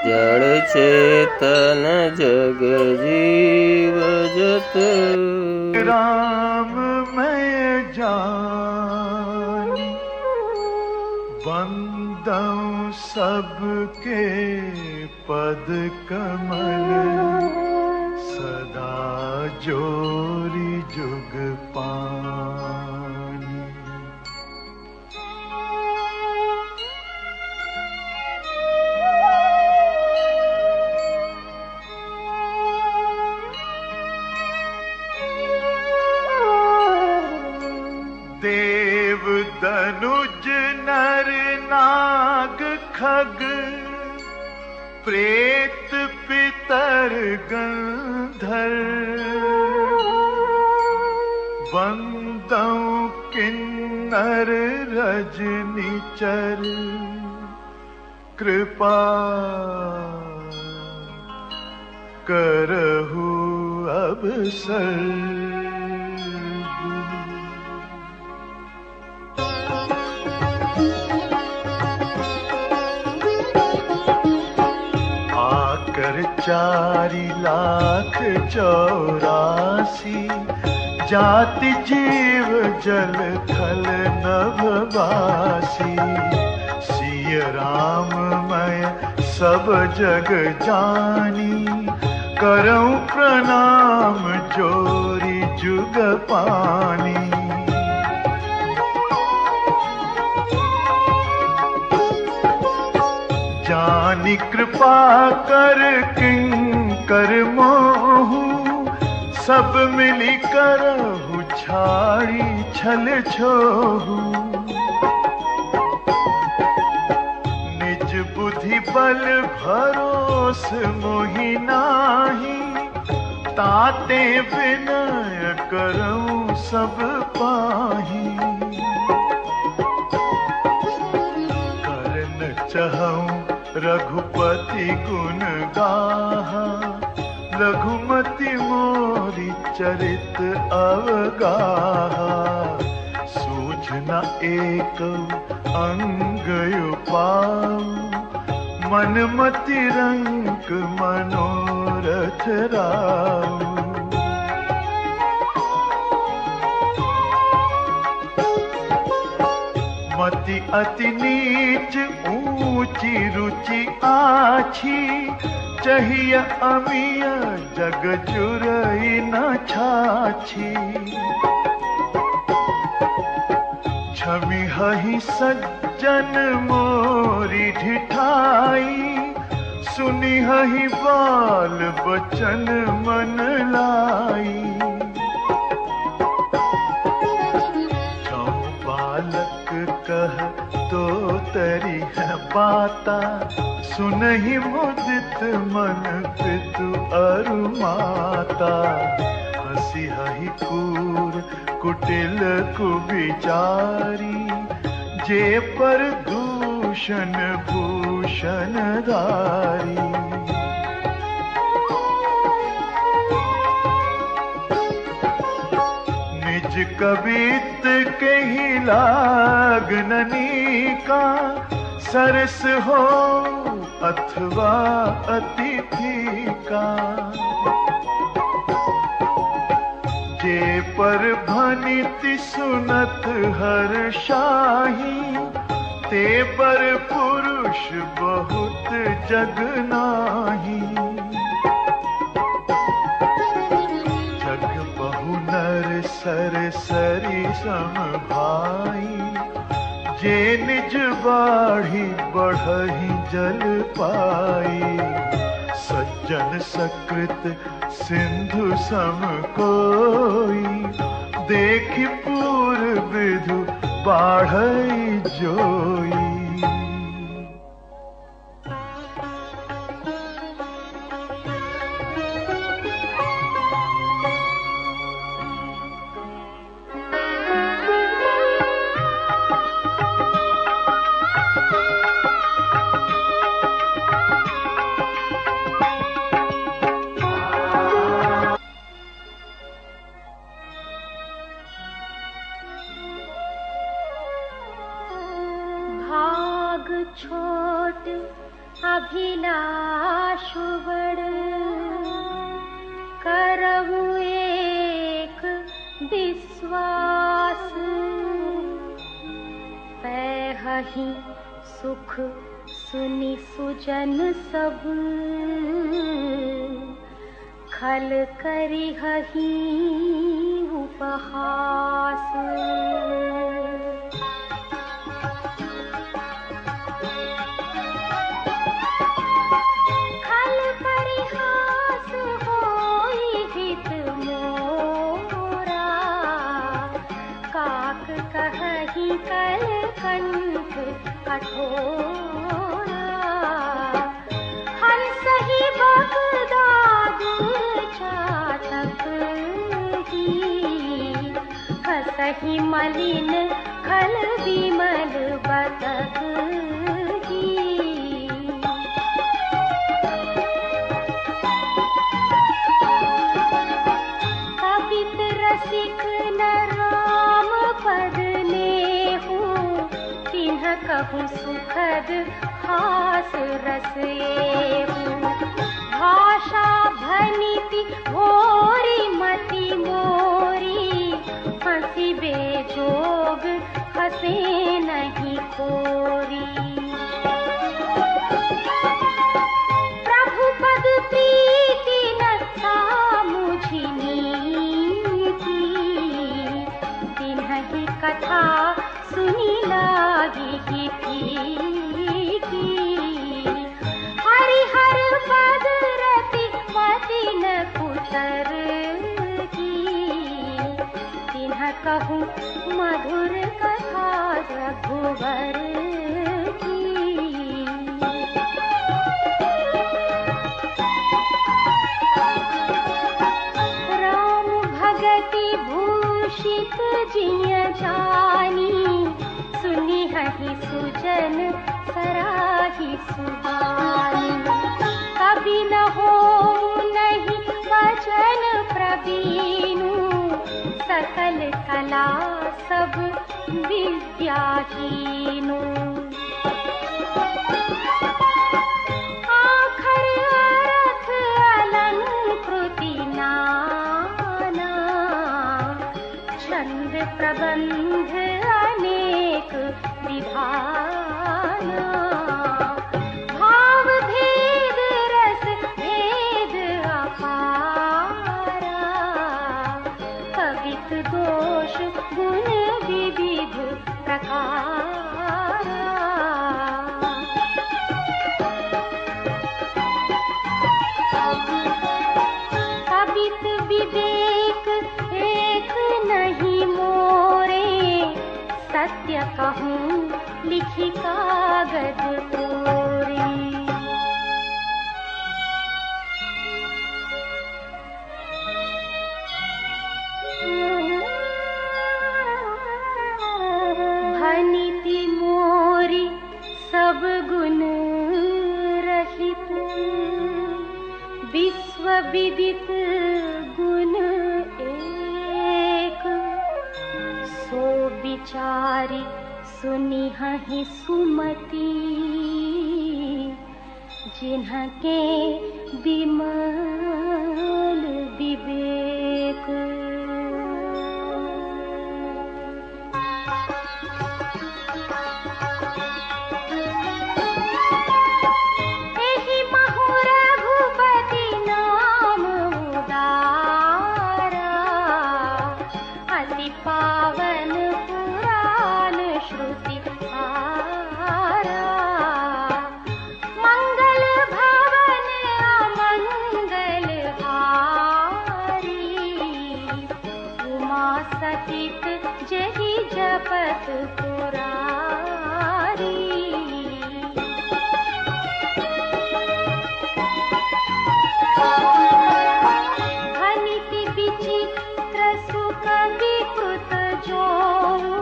जड़ चेतन जग जीव जत राम मैं जानी बंदऊं सबके पद कमल सदा जोरी जुग पानी। देव दनुज नर नाग खग प्रेत पितर गंधर्व बंदऊं किन्नर रजनीचर कृपा करहु अवसर। आकर 4,84,000 जाति जीव जल थल नभवासी। सिय राम मैं सब जग जानी करऊं प्रणाम जोरी जुग पानी। जानी कृपा कर किंकर मोहु सब मिली करहु छाड़ी छल छोहु। निज बुद्धि बल भरोस मोहि नाही ताते विनय करऊं सब पाही। करन चहऊं रघुपति गुण गाहा लघुमति मोरी चरित अवगाहा। सूझ न एक अंग उपाऊ मन मति रंग मनोरथ राऊ। मति अति नीच ऊंची रुचि आछी चाहिए अमिय जग जुरई न छाछी। छवि हहि सज्जन मोरी ढिठाई सुनि हहि बाल बचन मन लाई। बालक कह तो तरी है बाता सुनहि मुदित मन पितु अरु माता। हसी हहि कूर कुटिल कुविचारी जे पर दूषण भूषण धारी। निज कवित के ही लागननी का सरस हो अथवा अतिथि का। जे पर भनिति सुनत हर शाही ते पर पुरुष बहुत जग नाही। नर सर सरी सम भाई जे निज बाढ़ी बढ़ही जल पाई। सज्जन सकृत सिंधु सम कोई देखि पूर्व विधु बाढ़ई जोई। भाव शुबड़ करहु एक विश्वास, पैहि सुख सुनि सुजन सब, खल करिहहि उपहास। खल परिहास होई हित मोरा, काक कहहि कल कंठ कठोरा। हंस ही बगदाद चातक ही, हंसहि मलिन खल विमल बतक ही। कवित रसिक न राम पद नेहु, तिन्ह कहु सुखद हास रस एहु। भाषा भनिति भोरी मति मोरी, हंसी बेजोग हंसे नहीं कोरी। प्रभु पद प्रीति न था मुझि नीति, तिन्हि कथा सुनी लागी की फीकी। हरिहर पद रति मति न कुतर की, तिन्ह कहूँ मधुर कथा रघुवर की। राम भगति भूषित जिय जानी, सुनिहहि सुजन सराहि सुहानी। कभी न होऊँ नहीं वचन प्रवीणु, सकल कला सब विद्याहीनु। आखर अर्थ अलंकृति नाना, छंद प्रबंध अनेक विधाना। भाव भेद रस भेद अपारा, कवित दोष गुण विविध प्रकारा। कवित विवेक एक नहीं मोरे, सत्य कहूँ लिखी कागज तोरी। भनिति मोरी सब गुण रहित, विश्व विदित गुण एक। सो विचारी सुनिहहि सुमति, जिन्हके विमल विवेक। एहि महु रघुपति नाम उदारा, अति पावन पुराण श्रुति हारा। मंगल भवन अमंगल हारी, उमा सहित जहि जपत पुरारी। भनिति विचित्र सुख विकृत जोहु,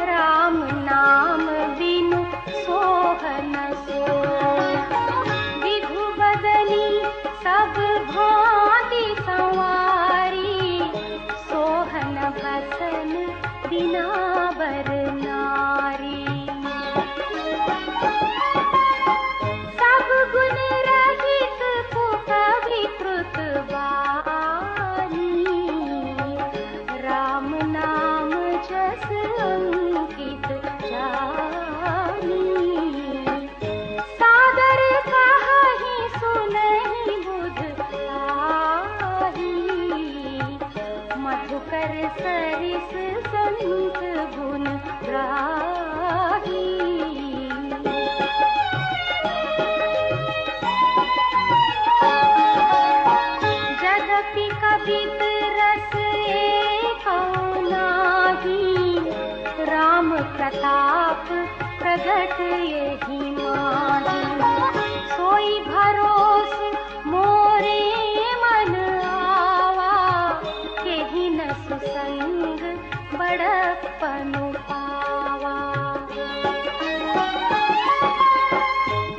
राम नाम बिनु सोहन सोहु। विधु बदनी सब भांति संवारी, सोहन भसन बिना बर नारी। सब गुण रहित अमृत रस एको नाही, राम प्रताप प्रगट यही माही। सोई भरोस मोरे मन आवा, केहि न सुसंग बड़प्पनु पावा।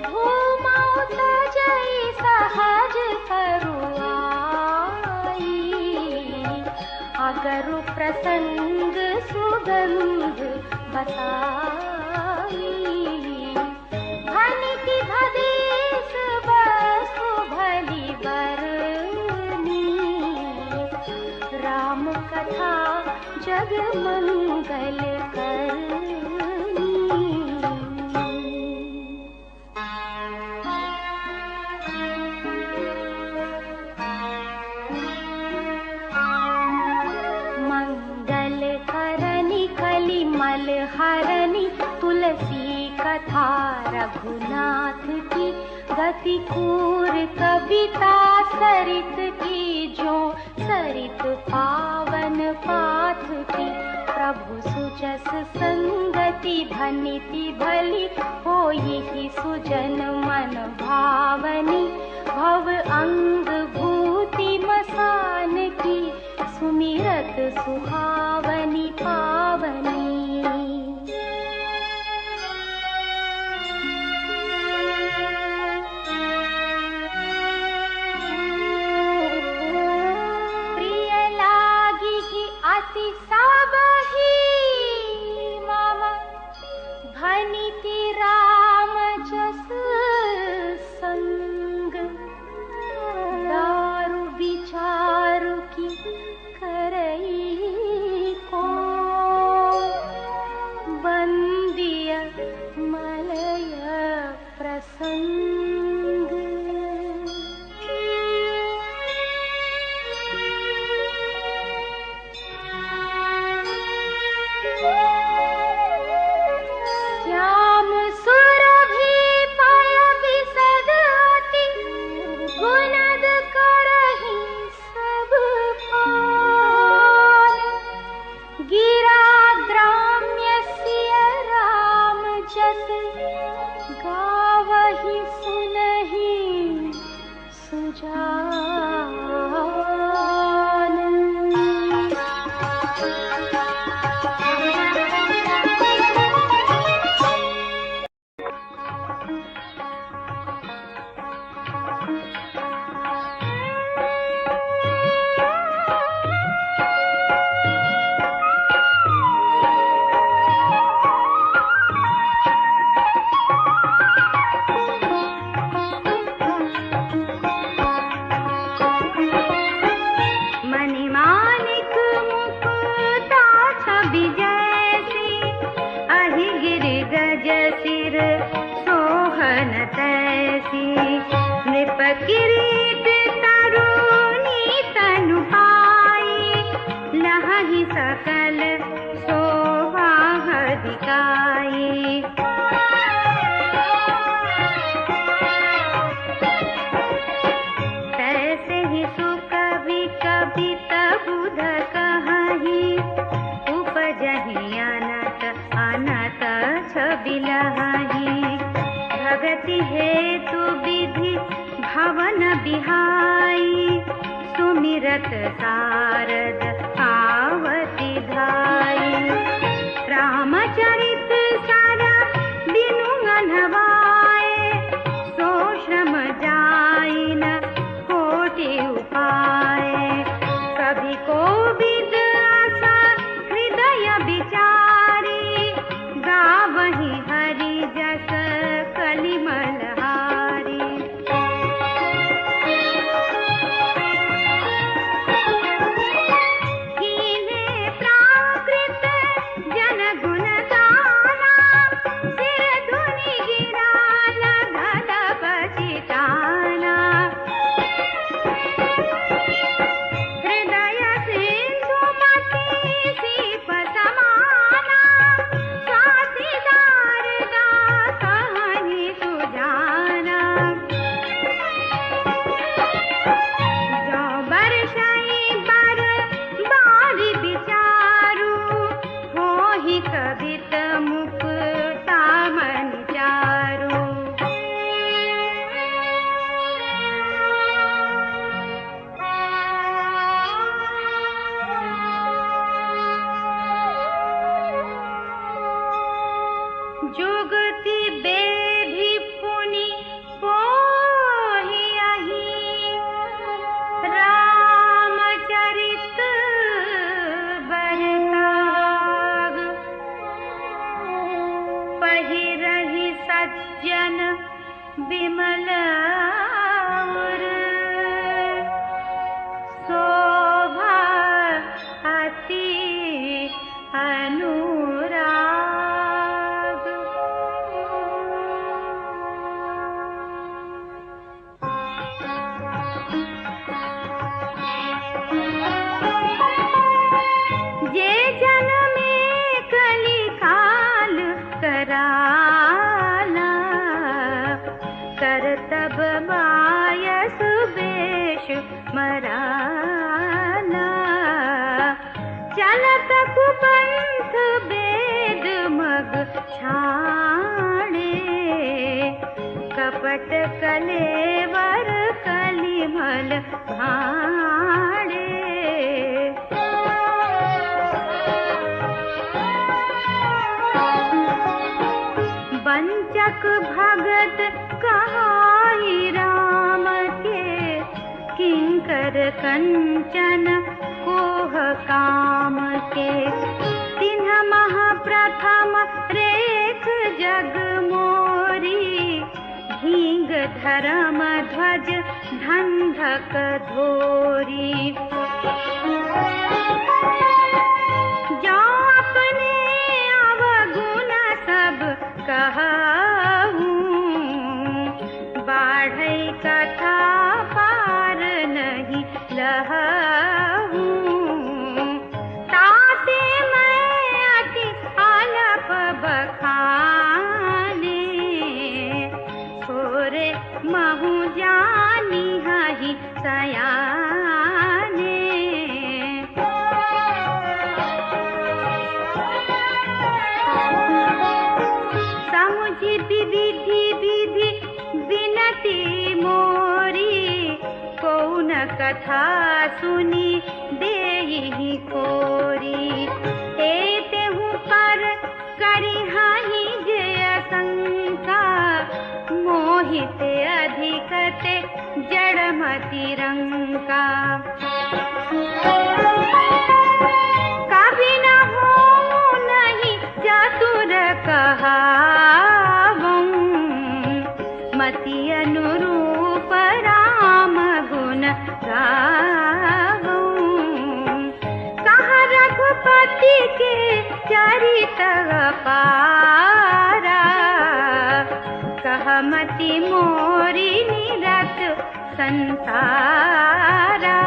धूमौ तजई सहज करुआई, अगरु प्रसंग सुगंध बताई। भनिति भदेस वस्तु भली बरनी, राम कथा जग मंगल करनी। मंगल करनी कली मल हरनी, तुलसी कथा रघुनाथ की। गति कूर कविता सरित की, जो सरित पावन पाथ की। प्रभु सुजस संगति भनिति भली, होई ही सुजन मन भावनी। भव अंग भूति मसान की, सुमिरत सुहावनी पावनी। अति सबहि मम, भनिति राम जस संग। दारु विचारु की करई को, बंदिय मलय प्रसंग। श्याम सुरभि पय विशद अति, गुणद करहि सब पान। गिरा ग्राम्य सिय राम जस, गावहि सुनहि सुजान। किरीट तरुणी तनु पाई, लहहि सकल शोभा दिखाई। तैसे ही सुकवि कवित बुध कहि, उपजहि अनत अनत छवि लहहि। भगति हेतु विधि भवन बिहाई, सुमिरत सारद आवति धाई। रामचरित सारा बिनु अनवाए, सो श्रम जाई न कोटि उपाय। कभी को विद आशा हृदय विचारी, गावहि हरि जस कलिमल हारी। कीन्हे प्राकृत जन गुण मराना। चलत कुपंथ बेद मग छाणे, कपट कलेवर कलिमल भाणे। वंचक भगत कहाई राम के, किंकर कंचन कोह काम के। तिन्ह महाप्रथम रेख जग मोरी, ढींग धर्म ध्वज धंधक धोरी। जो अपने अवगुण सब कहूं, बाढ़ई कथा पार नहीं लहूं। ताते मैं अति आलप बखाने, छोरे महु जानी हहि सयाने। समुझि विधि विधि विनती मोरी, कौन कथा सुनी देहि कोरी। तेहु पर करिहाहि जय शंका, मोहित अधिकते जड़मति रंका। कभी न हो नहीं चतुर कहावं, मति अनुरूप राम गुण गावं। कह रघुपति के चरित अपारा, कह मति मोरी निरत संसारा।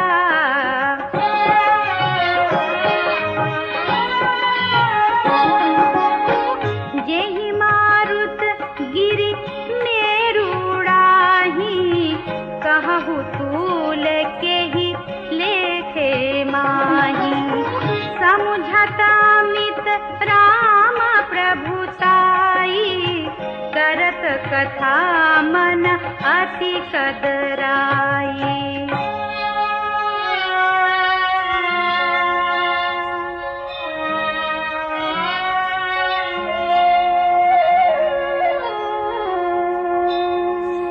जेहि मारुत गिरि मेरुड़ाही, कहु तूल केहि लेखे माही। समुझता मित राम प्रभुताई, करत कथा मन अति कदराई।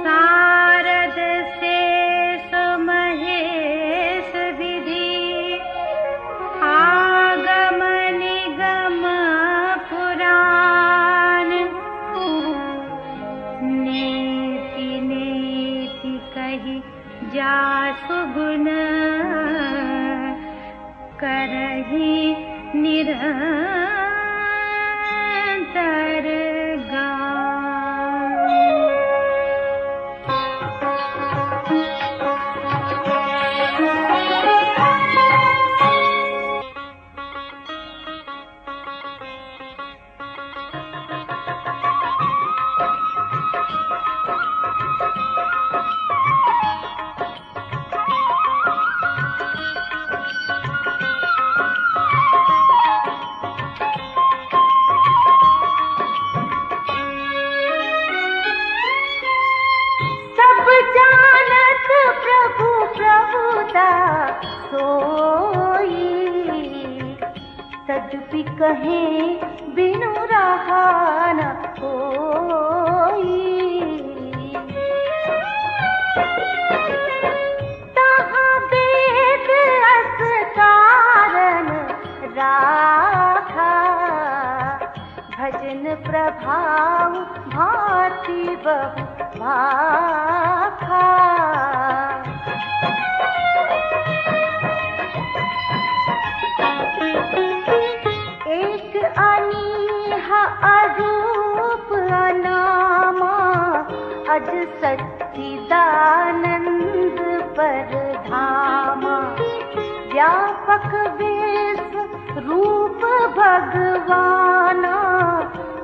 सारद शेष महेश विधि, आगम निगम पुराण। नेति नेति कहि जासु गुण, करहि निरंतर गान। तदपि कहे बिनु रहा न कोई। तहाँ वेद अस कारण राखा, भजन प्रभाव भांति बहु भाखा। एक अनीहा अरूप अनामा, अज सच्चिदानंद परधामा। व्यापक वेश रूप भगवाना,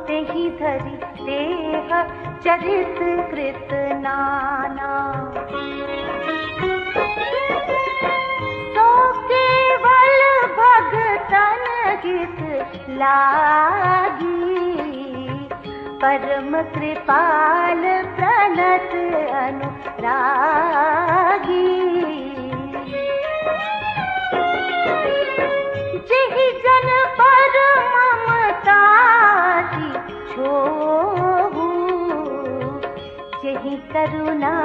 तेहि धरि देह चरित कृत नाना। लागी। परम कृपाल प्रणत अनुरागी। जेहि जन पर ममता छोहु, जेहि करुणा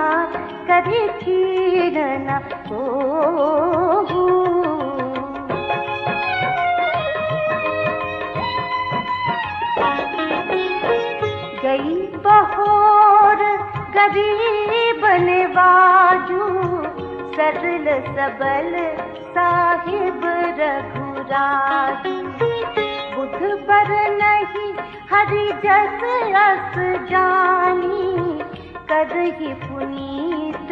करि कीन न कोहु। गई बहोर गरीब नवाजू, सरल सबल साहिब रघुराजू। बुध बर नहीं हरि जस अस जानी, करहि पुनीत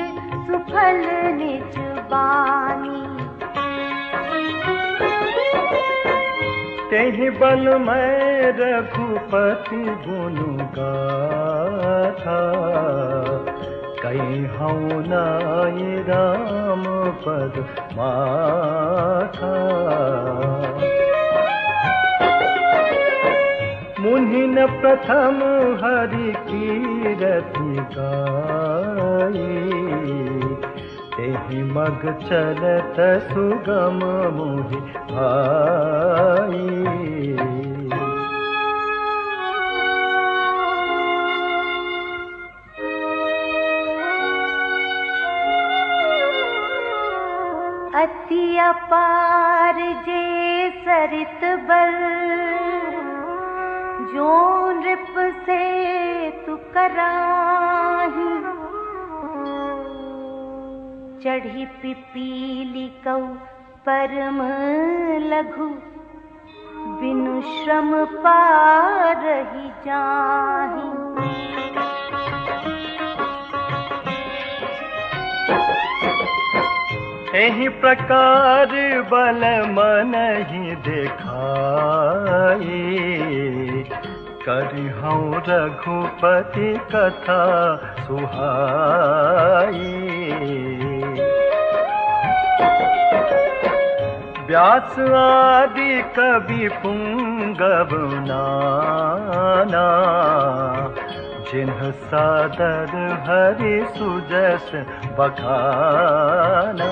सुफल निज बानी। तेहि बल मैं रघुपति गुण गाथा, कहीं हूँ नाय राम पद माथा। मुनि न प्रथम हरि कीरति गाई, तेहि मग चलत सुगम मोहि भाई। अति अपार जे सरित बल, जो नृप से तु कराही। चढ़ी पिपीली कौ परम लघु, बिनु श्रम पारहि जाहि। एहि प्रकार बल मनहि देखाई, करिहौं रघुपति कथा सुहाई। व्यास आदि कवि पुंगव नाना, जिन्ह सादर हरि सुजस बखाना।